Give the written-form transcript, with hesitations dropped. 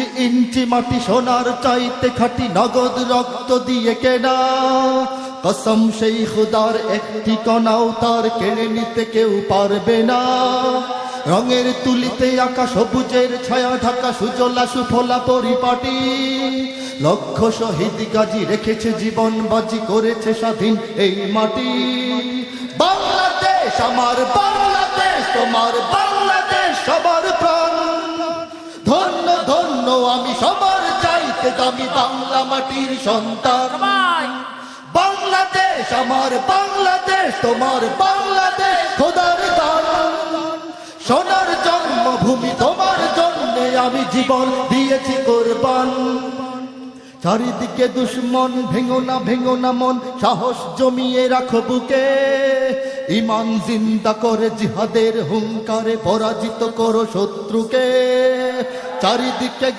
ইঞ্চি ইঞ্চি মাটি সোনার চাইতে খাঁটি, নগদ রক্ত দিয়ে কেনা। কসম সেই খুদার, একটি কণাও তার কেড়ে নিতে কেউ পারবে না। রঙের তুলিতে আঁকা সবুজের ছায়া ঢাকা সুজলা সুফলা পরিপাটি। লক্ষ শহীদ গাজী রেখেছে জীবন বাজি, করেছে স্বাধীন এই মাটি। বাংলাদেশ আমার বাংলাদেশ, তোমার বাংলাদেশ সবার প্রাণ। ধন্য ধন্য আমি সবার চাইতে দামি বাংলা মাটির সন্তান। বাংলাদেশ আমার বাংলাদেশ, তোমার বাংলাদেশ খোদার দান। সোনার জন্মভূমি তোমার জন্যে আমি জীবন দিয়েছি কোরবান। চারিদিকে দুশ্মন, ভেঙো না মন, সাহস জমিয়ে রাখো বুকে। ঈমান জিন্দা করে জিহাদের হুঙ্কারে পরাজিত করো শত্রুকে। চারিদিকে